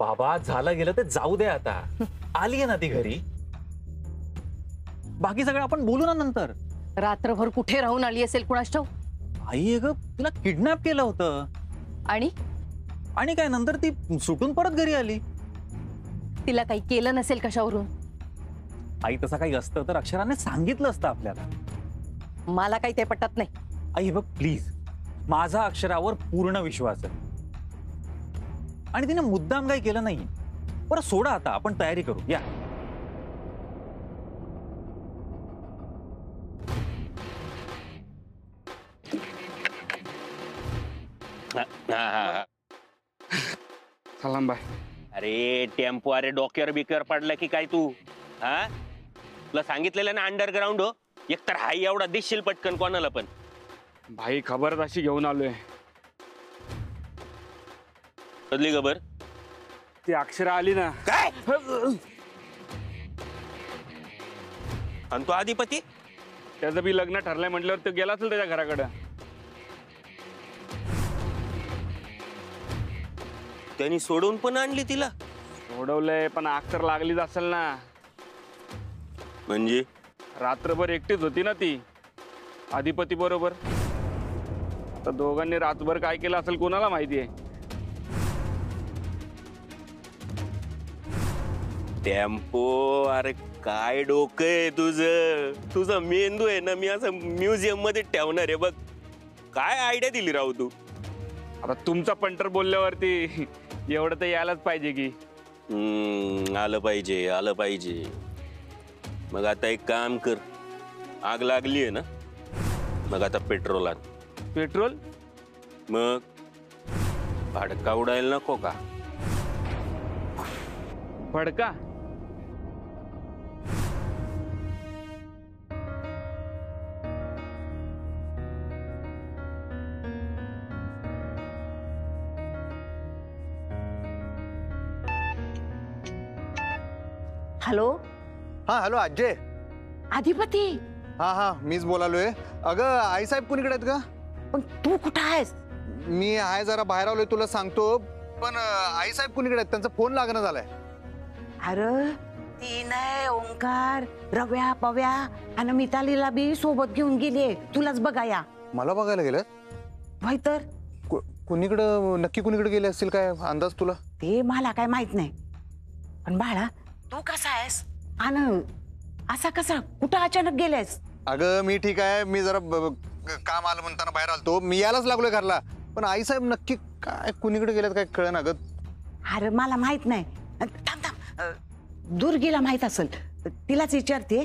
बाबा झालं गेलं ते जाऊ दे आता. आली आहे ना ती घरी. बाकी सगळं आपण बोलू ना नंतर. रात्रभर कुठे राहून आली असेल कुणास ठाऊक. आई ग तिला किडनॅप केलं होतं. आणि काय नंतर ती सुटून परत घरी आली. तिला काही केलं नसेल कशावरून. आई तसं काही असतं तर अक्षराने सांगितलं असतं आपल्याला. मला काही ते पटत नाही. आई बघ प्लीज, माझा अक्षरावर पूर्ण विश्वास आहे आणि तिने मुद्दाम काही केलं नाही. बरं सोडा आता, आपण तयारी करू या. सलाम बाय. अरे टेम्पो, अरे डोक्यावर बिक्यावर पडला की काय तू? हा तुला सांगितलेलं ना अंडरग्राउंड हो. एकतर हाई एवढा दिसशील पटकन कोणाला पण. भाई खबर अशी घेऊन आलोय. बदली खबर? ती अक्षरा आली ना. काय? आणि तो आधिपती? त्याचं बी लग्न ठरलंय म्हटल्यावर तो गेला असेल त्याच्या घराकडे. त्यांनी सोडून पण आणली तिला? सोडवलंय पण अक्षर लागलीच असेल ना. म्हणजे रात्रभर एकटीच होती ना ती अधिपती बरोबर. आता दोघांनी रातभर काय केलं असेल कोणाला माहितीये. टेम्पो, अरे काय डोकं आहे तुझं. तुझा मेंदू आहे ना मी असं म्युझियम मध्ये ठेवणार आहे बघ. काय आयडिया दिली राहू तू. आता तुमचा पंटर बोलल्यावरती एवढं तर यायलाच पाहिजे की. आलं पाहिजे, आलं पाहिजे. मग आता एक काम कर, आग लागली आहे ना, मग आता पेट्रोल आण. पेट्रोल? मग भडका उडायला नको का? भडका? हॅलो. हा हॅलो अजय. अधिपती. हा मीच बोलालोय. अगं आई साहेब कुणीकडे आहेत का? पण तू कुठं आहेस? मी आहे जरा बाहेर आलोय तुला सांगतो. पण आई साहेब कुणीकडे आहेत? त्यांचा फोन लागणं झालाय. अरे ती नाही, ओंकार, रव्या, पव्या आणि मितालीला बी सोबत घेऊन गेले तुलाच बघाया. मला बघायला गेलं? भाई तर कुणीकडं नक्की कुणीकडे गेले असतील काय अंदाज तुला? ते मला काय माहित नाही. पण बाळा तू कसा आहेस आणि असा कसा कुठं अचानक गेलेस? अगं मी ठीक आहे. मी जरा काम आलं म्हणताना बाहेर आलतो. मी यायलाच लागलोय घरला. पण आई साहेब नक्की काय कुणीकडे गेल्यात काय कळलं ना ग. अरे मला माहित नाही. थांब थांब, दुर्गीला माहित असेल, तिलाच विचारते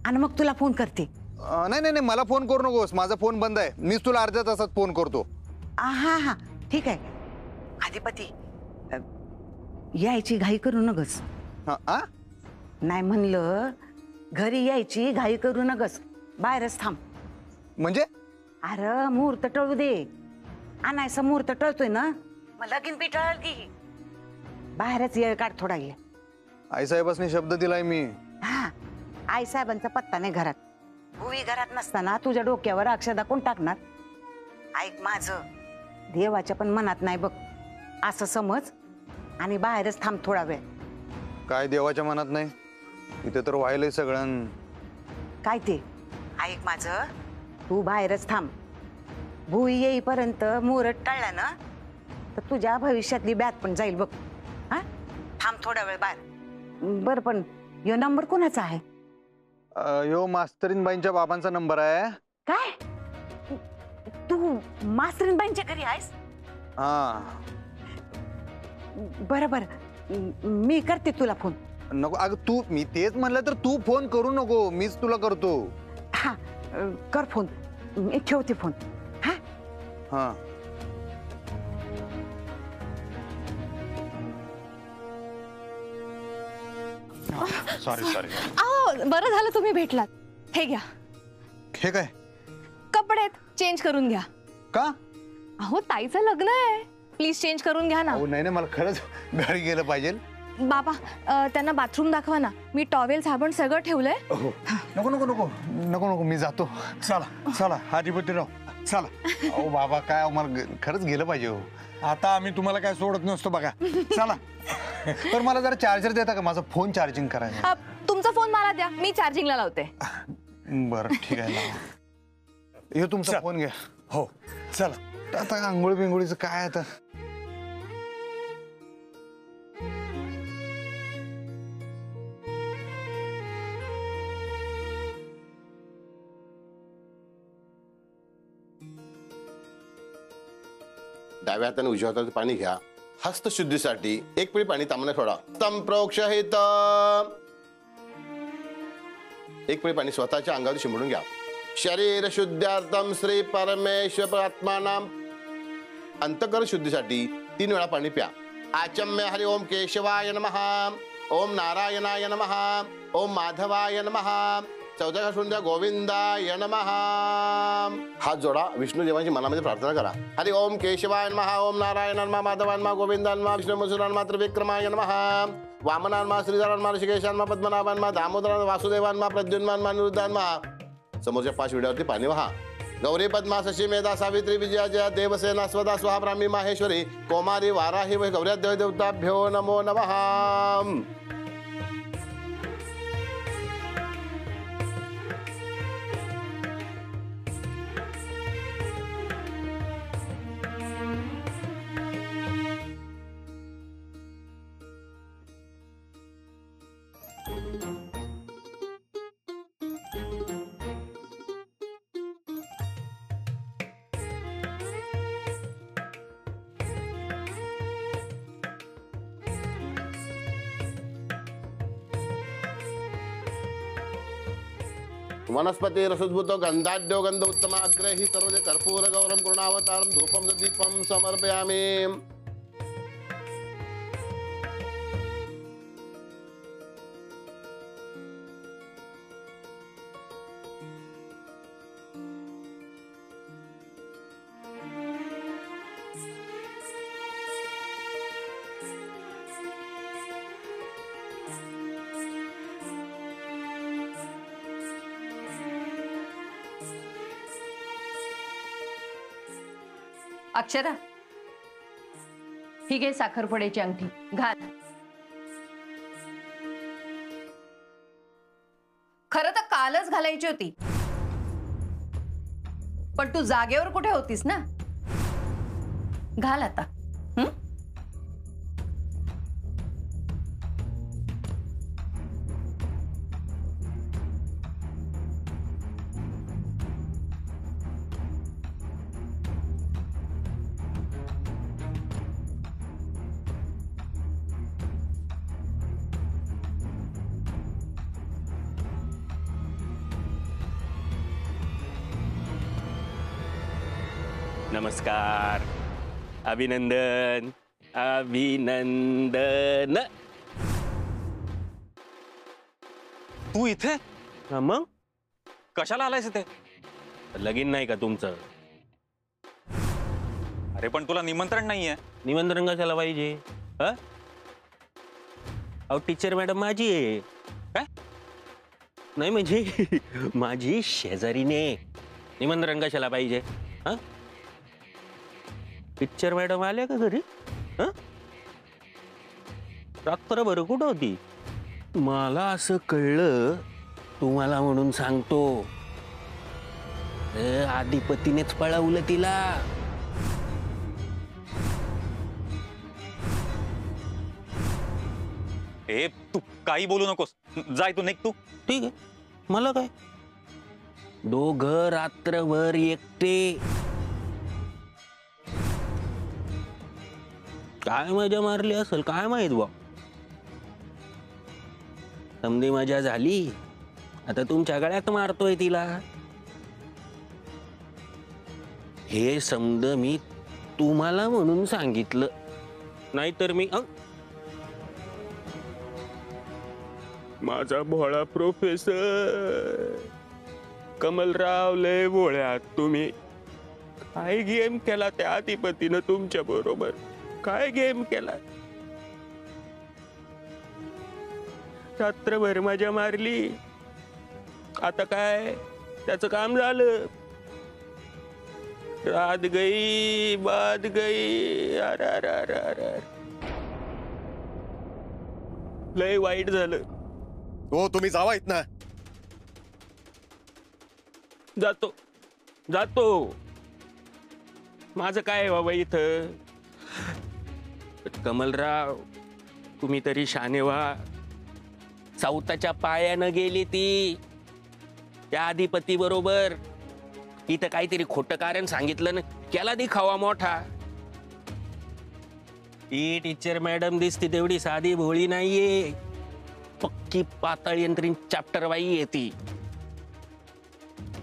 आणि मग तुला फोन करते. नाही नाही मला फोन करू नकोस. माझा फोन बंद आहे. मीच तुला अर्ध्या तासात फोन करतो. हा ठीक आहे. अधिपती यायची घाई करू नगस. नाही म्हणलं, घरी यायची घाई करू नगस. बाहेरच थांब. म्हणजे? अरे मुहूर्त टळू दे. आणायचा मुहूर्त टळतोय ना, मग लगीन बी टळल की. बाहेरच ये काढ थोडा ये. आई साहेबांनी शब्द दिलाय मी. हा आई साहेबांचा पत्ता नाही घरात. भुवी घरात नसताना तुझ्या डोक्यावर अक्षदा कोण टाकणार? ऐक माझं, देवाच्या पण मनात नाही बघ असं समज आणि बाहेरच थांब थोडा वेळ. काय देवाच्या मनात नाही? इथे तर व्हायलंय सगळं. काय ते? ऐक माझं, तू बाहेरच थांब. भुई येईपर्यंत मुहूर्त टळला ना तर तुझ्या भविष्यातली बॅत पण जाईल बघ. हा थांब थोडा वेळ बाहेर. बरं पण यो नंबर कोणाचा आहे? यो मास्तरीनबाईंच्या बाबांचा नंबर आहे. काय तू मास्तरीनबाईंच्या घरी आहेस? हा. बरं बरं, मी करते तुला फोन. नको अगं तू, मी तेच म्हणलं तर तू फोन करू नको, मीच तुला करतो. हा कर फोन. मी ठेवते फोन. हा हा. सॉरी. बरं झालं तुम्ही भेटलात. हे घ्या. हे काय? कपडे चेंज करून घ्या. का? अहो ताईचं लग्न आहे, प्लीज चेंज करून घ्या ना. नाही मला खरंच घरी गेलं पाहिजे. बाबा त्यांना बाथरूम दाखवा ना. मी टॉवेल साबण सगळं ठेवलंय. नको मी जातो. चला अधिपतीराव चला. अहो बाबा काय मला खरंच गेलं पाहिजे. हो आता आम्ही तुम्हाला काय सोडत नसतो बघा. चला. तर मला जरा चार्जर देता का, माझा फोन चार्जिंग करायचा. तुमचा फोन मला द्या, मी चार्जिंगला लावते. बरं ठीक आहे ना. हे तुमचा फोन घ्या. हो चला. आता आंघोळ बिंगोळीचं काय आता. डाव्या हाताने उजव्या हाताने पाणी घ्या. हस्तशुद्धीसाठी एक पिळी पाणी तांबण्यात सोडा. संप्रोक्षहित. एक पिळी पाणी स्वतःच्या अंगावर शिंपडून घ्या. शरीर शुद्ध्यार्थम श्री परमेश्वर आत्मानाम. अंतःकरण शुद्धीसाठी 3 वेळा पाणी प्या. आचम्य हरि ओम केशवाय नमः, ओम नारायणाय नमः, ओम माधवाय नमः. चौथ्या शुद्ध गोविंदाय नमः. हात जोडा. विष्णू देवांची मनामध्ये प्रार्थना करा. हरि ओम केशवाय नमः, ओम नारायण नमः, माधवाय नमः, गोविंदाय नमः, विष्णू मधुसूदन नमः, त्रिविक्रमाय नमः, वामनाय नमः, श्रीधराय नमः, ऋषिकेशाय नमः, पद्मनाभाय नमः, दामोदराय वासुदेवाय नमः, प्रद्युम्नाय नमः, अनिरुद्धाय नमः. समोरच्या 5 विड्यावरती पाणी वहा. गौरी पद्मा शशी मेधा सावित्री विजया जया देवसेना स्वदा स्वाहा ब्राह्मी माहेश्वरी कौमारी वाराही वै गौर्या देवदेवताभ्यो नमो नमः. वनस्पति रसोद्भूतो गंधाढ्यो गंध उत्तम अग्रे हि सर्वदे कर्पूर गौरम गुणावतारम धूपम दीपम समर्पयामि. अक्षरा, ही घे साखरपुड्याची अंगठी घाल. खरं तर कालच घालायची होती, पण तू जागेवर कुठे होतीस ना. घाल आता. नमस्कार. अभिनंदन अभिनंदन. तू इथे मग कशाला आलायस इथे? लगीन नाही का तुमचं? अरे पण तुला निमंत्रण नाहीये. निमंत्रण कशाला पाहिजे? अहो टीचर मॅडम माझी आहे. काय? नाही म्हणजे माझी शेजारीने. निमंत्रण कशाला पाहिजे? टीचर मॅडम आल्या का घरी? रात्रभर कुठं होती? मला असं कळलं तुम्हाला म्हणून सांगतो. आधिपतीनेच पळवलं तिला. ए तू काही बोलू नकोस. जाय तू, निघ तू. ठीक आहे, मला काय. दोघं रात्रभर एकटे. काय मजा मारली असेल काय माहित बा. समधी मजा झाली. आता तुमच्या गळ्यात मारतोय तिला. हे समज मी तुम्हाला म्हणून सांगितलं, नाहीतर मी माझा भोळा प्रोफेसर कमलराव लय भोळ्यात तुम्ही. काय गेम केला त्या अधिपतीनं तुमच्या बरोबर? काय गेम केला? रात्रभर मजा मारली. आता काय त्याचं काम झालं. रात गई बात गई. अरे अरे अरे अरे, लय वाईट झालं. हो तुम्ही जावा इथनं. जातो जातो. माझं काय आहे बाबा इथं. कमलराव तुम्ही तरी शाने व्हा. सावताच्या पायानं गेली ती त्या अधिपती बरोबर. इथं काहीतरी खोटं कारण सांगितलं ना, केला दिखावा मोठा. ही टीचर मॅडम दिसती तेवढी साधी भोळी नाहीये. पक्की पाताळ यंत्रीण चॅप्टर बाई येते.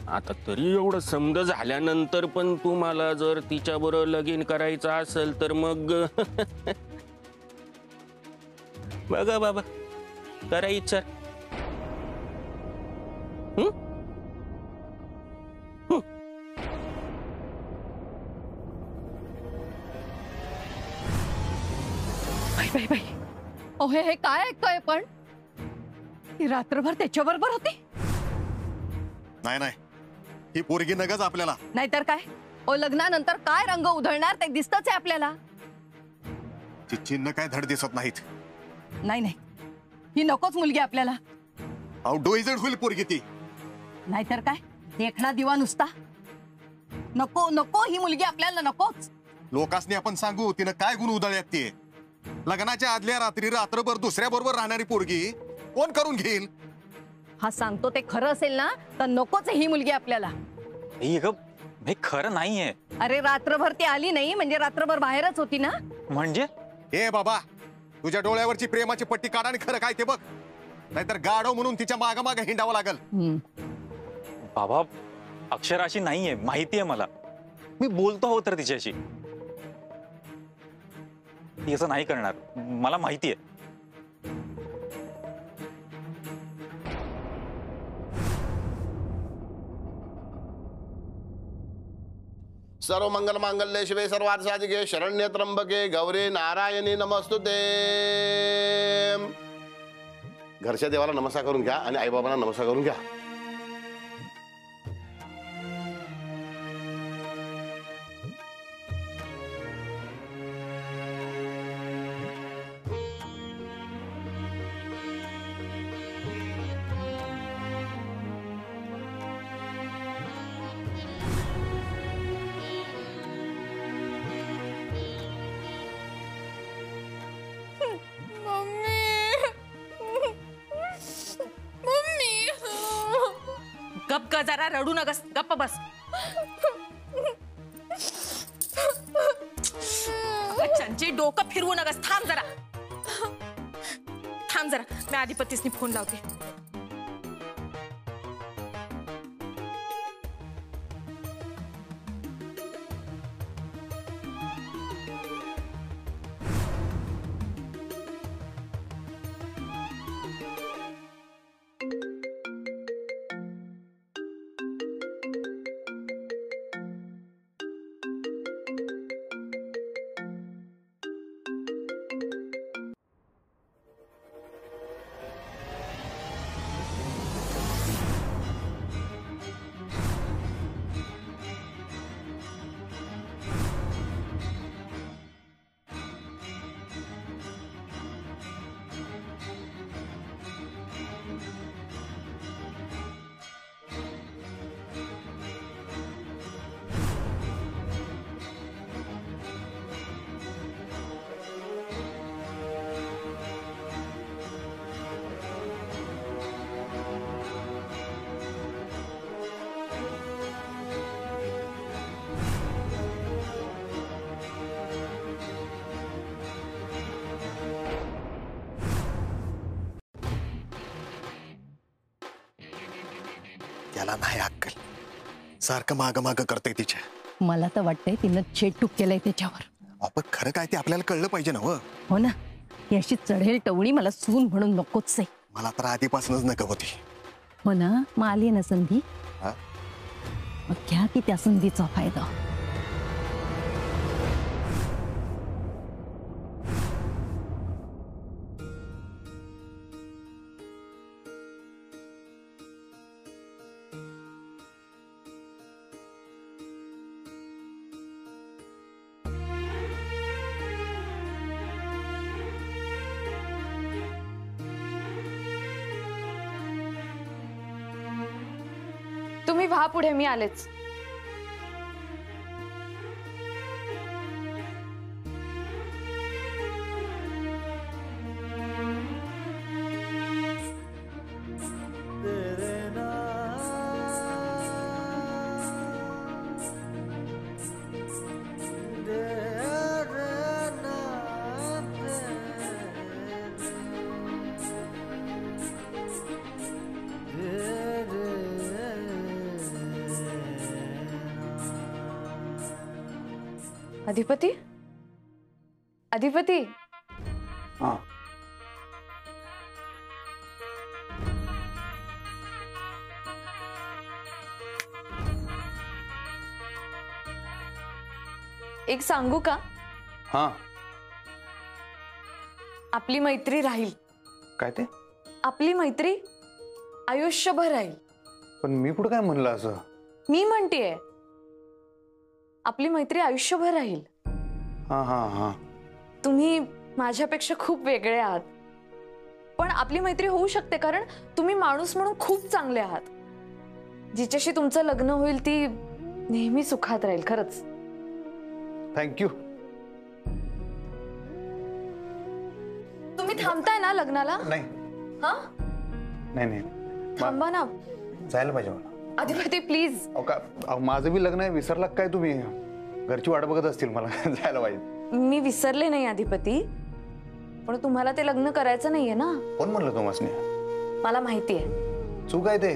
आता तरी एवढं समज झाल्यानंतर पण तुम्हाला जर तिच्या बरोबर लगीन करायचं असेल तर मग बघा बाबा करा इच्छा. बाई बाई बाई, अहो हे काय ऐकतोय पण. ती रात्रभर त्याच्याबरोबर होती. नाही नाही, ही पोरगी नगच आपल्याला. नाहीतर काय. ओ लग्नानंतर काय रंग उधळणार ते दिसतच आहे आपल्याला. ती चिन्ह काय धड दिसत नाहीत. नाही नाही, ही नकोच मुलगी आपल्याला. अहो डोईजड होईल पोरगी ती. नाहीतर काय, देखणा दिवा नुसता. नको नको, ही मुलगी आपल्याला नकोच. लोकांनी आपण सांगू तिनं काय गुण उधळल्यात ते. लग्नाच्या आदल्या रात्री रात्रभर दुसऱ्या बरोबर राहणारी पोरगी कोण करून घेईल. हा सांगतो ते खरं असेल ना तर नकोच आहे ही मुलगी आपल्याला. हे ग हे खरं नाहीये. अरे रात्रभर ती आली नाही म्हणजे रात्रभर बाहेरच होती ना. म्हणजे ए बाबा, तुझ्या डोळ्यावरची प्रेमाची पट्टी काढा आणि खरं काय ते बघ. नाहीतर गाढव म्हणून तिच्या माग माग हिंडावं लागल. बाबा अक्षराशी नाहीये, माहितीये मला. मी बोलतो हो तर तिच्याशी. ती असं नाही करणार, मला माहितीये. सर्व मंगल मांगल्ये शिवे सर्वार्थ साधिके शरण्ये त्र्यंबके गौरी नारायणी नमस्तुते. घरच्या देवाला नमस्कार करून घ्या आणि आईबाबांना नमस्कार करून घ्या. गप ग जरा, रडू नगस, गप्प बस. चंची डोकं फिरवू नगस. थांब जरा, थांब जरा. मी अधिपतीसनी फोन लावते. त्याला नाही अक्कल. सारखं माग माग करते तिच्या. मला तर वाटतंय तिनं छेडटूक केलंय त्याच्यावर. आपण खरं काय ते आपल्याला कळलं पाहिजे ना. हो ना, ही अशी चढेल टवणी मला सून म्हणून नकोच आहे. मला तर आधीपासूनच नको होती. हो ना, मग आली ना संधी. हा? मग घ्या की त्या संधीचा फायदा. तुम्ही व्हा पुढे, मी आलेच. अधिपती, अधिपती. हा. एक सांगू का? हा. आपली मैत्री राहील. काय ते? आपली मैत्री आयुष्यभर राहील. पण मी कुठं काय म्हणलं असं? मी म्हणतेय आपली मैत्री आयुष्यभर राहील. हा हा हा. तुम्ही माझ्यापेक्षा खूप वेगळे आहात, पण आपली मैत्री होऊ शकते कारण तुम्ही माणूस म्हणून खूप चांगले आहात. जिच्याशी तुमचं लग्न होईल ती नेहमी सुखात राहील. खरंच. थँक्यू. तुम्ही थांबताय ना लग्नाला? नाही हा, नाही नाही, थांबा ना. जायला पाहिजे मला. अधिपती प्लीज. माझं बी लग्न आहे, विसरला काय तुम्ही? घरची वाट बघत असतील मला. जायला पाहिजे. मी विसरले नाही अधिपती, पण तुम्हाला ते लग्न करायचं नाहीये ना. कोण म्हणलं तुम्हाला? मला माहितीये. चूक आहे ते.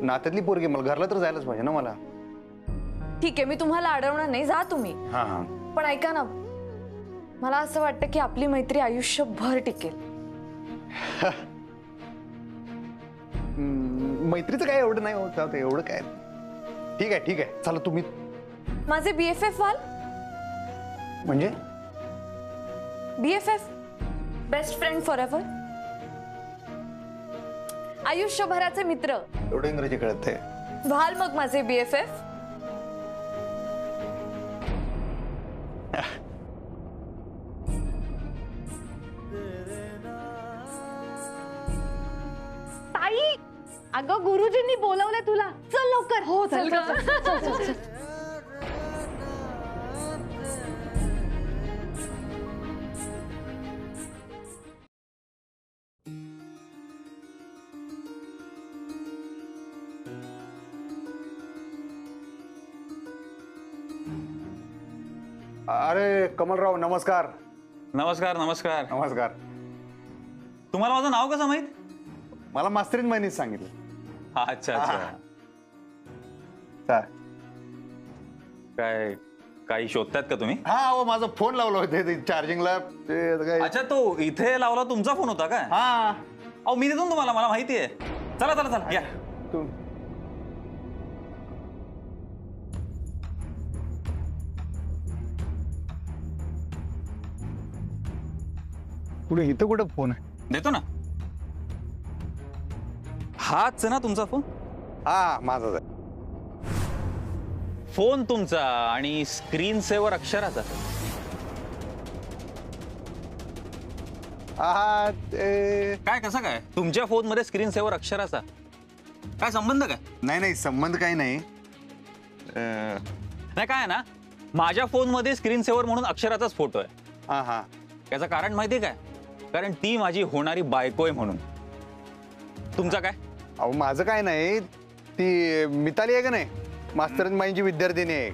नात्यातली पोरगी, मला घरला तर जायलाच पाहिजे ना मला. ठीक आहे, मी तुम्हाला अडवणार नाही, जा तुम्ही. हा हा. पण ऐका ना, मला असं वाटतं की आपली मैत्री आयुष्यभर टिकेल. मैत्रीचं काय एवढं नाही होत, एवढं काय. ठीक आहे ठीक आहे, चला तुम्ही. माझे BFF व्हाल? म्हणजे BFF, best friend forever. आयुष्यभराचे मित्र. एवढं इंग्रजी कळत आहे. व्हाल मग माझे BFF? ताई, अगं गुरुजींनी बोलवलंय तुला, चल लवकर. हो चल चल चल चल चल. अरे कमलराव, नमस्कार. नमस्कार नमस्कार. नमस्कार. तुम्हाला माझं नाव कसं माहित? मला मास्तरीन बाईनीच सांगितलं. अच्छा अच्छा. काय काय काही शोधतायत का तुम्ही? हा, हो, माझा फोन लावला होता चार्जिंगला. अच्छा, तो इथे लावला तुमचा फोन होता काय? हा. अहो मी देतो ना तुम्हाला, मला माहिती आहे. चला चला चला या. कुठे इथं कुठं फोन आहे? देतो ना. हाच ना तुमचा फोन? हा, माझाच आहे. फोन तुमचा आणि स्क्रीन सेव्हर अक्षराचा. काय कसं काय तुमच्या फोन मध्ये स्क्रीन सेव्हर अक्षराचा? काय संबंध काय? नाही नाही, संबंध काही नाही. नाही काय ना, माझ्या फोन मध्ये स्क्रीन सेव्हर म्हणून अक्षराचाच फोटो आहे. हा हा. त्याचं कारण माहिती काय? कारण ती माझी होणारी बायको आहे म्हणून. तुमचा काय? अहो माझं काय नाही, ती मिताली आहे का नाही, मास्तरीन बाईंची विद्यार्थिनी आहे.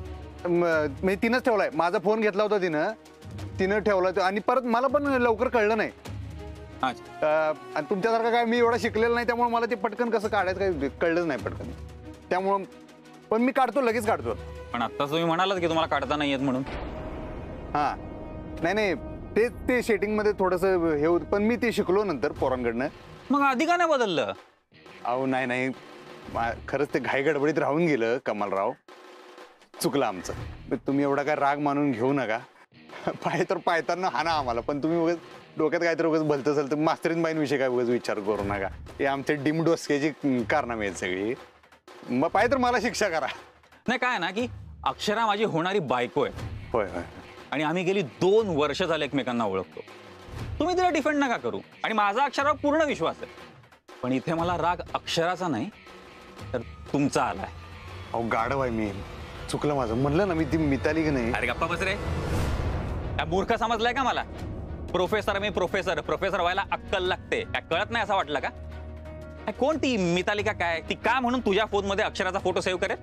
म्हणजे तिनंच ठेवलाय. माझा फोन घेतला होता तिनं ठेवला, आणि परत मला पण लवकर कळलं नाही. आणि तुमच्यासारखं काय मी एवढा शिकलेलं नाही, त्यामुळे मला ते पटकन कसं काढायचं काही कळलंच नाही पटकन. त्यामुळं पण मी काढतो, लगेच काढतो. पण आता तुम्ही म्हणालात की तुम्हाला काढता नाही येत म्हणून. हा, नाही नाही, ते सेटिंग मध्ये थोडंसं हे होतं, पण मी ते शिकलो नंतर पोरांकडनं. मग आधी का नाही बदललं? अहो नाही नाही, खरंच ते घाई गडबडीत राहून गेलं कमलराव. चुकलं आमचं. तुम्ही एवढा काय राग मानून घेऊ नका. पायताना हाना आम्हाला, पण तुम्ही उगाच डोक्यात काहीतरी उगाच भलतं असेल तर मास्तरीन बाईंविषयी काय उगाच विचार करू नका. हे आमचे डिम डोसक्याची कारनामे आहेत सगळी. मग पाहिजे तर मला शिक्षा करा. नाही काय ना, की अक्षरा माझी होणारी बायको आहे. होय होय. आणि आम्ही गेली 2 वर्ष झाले एकमेकांना ओळखतो. तुम्ही तिला डिफेंड नका करू, आणि माझा अक्षरावर पूर्ण विश्वास आहे. पण इथे मला राग अक्षराचा नाही, तर तुमचा आलाय. अहो गाढव आहे मी, चुकलं माझं. म्हणलं ना मी ती मिताली की नाही. अरे गप्पा बस रे. काय मूर्ख समजलाय का मला? प्रोफेसर मी प्रोफेसर. प्रोफेसर व्हायला अक्कल लागते. काय कळत नाही असं वाटलं का? कोण ती मितालिका? काय ती का म्हणून तुझ्या फोन मध्ये अक्षराचा फोटो सेव्ह करेल?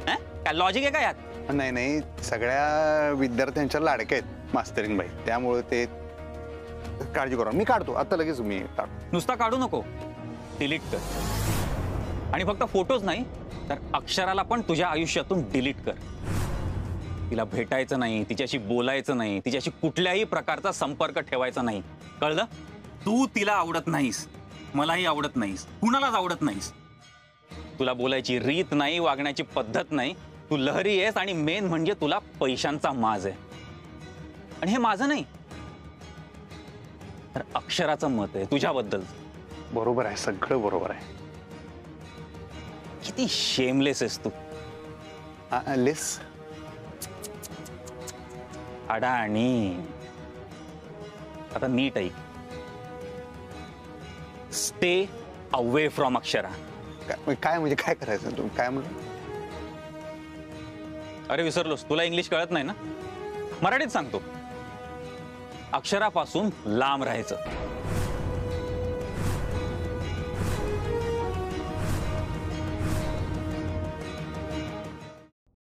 काय लॉजिक आहे का यात? नाही नाही, सगळ्या विद्यार्थ्यांच्या लाडक्या आहेत मास्तरीन बाई, त्यामुळे ते काळजी करू. मी काढतो आता लगेच. मी काढतो. नुसता काढू नको, डिलीट कर. आणि फक्त फोटोच नाही तर अक्षराला पण तुझ्या आयुष्यातून डिलीट कर. तिला भेटायचं नाही, तिच्याशी बोलायचं नाही, तिच्याशी कुठल्याही प्रकारचा संपर्क ठेवायचा नाही. कळलं? तू तिला आवडत नाहीस, मलाही आवडत नाहीस, कुणालाच आवडत नाहीस. तुला बोलायची रीत नाही, वागण्याची पद्धत नाही. तू लहरी आहेस आणि मेन म्हणजे तुला पैशांचा माज आहे. आणि हे माझं नाही तर अक्षराचं मत आहे तुझ्याबद्दल. बरोबर आहे, सगळं बरोबर आहे. किती शेमलेस आहेस तू. लेस अडाणी. आता नीट ऐक. Stay away from Akshara. काय म्हणजे काय करायचं? तू काय म्हणलं? अरे विसरलोस, तुला इंग्लिश कळत नाही ना? मराठीत सांगतो. अक्षरापासून लांब राहायचं.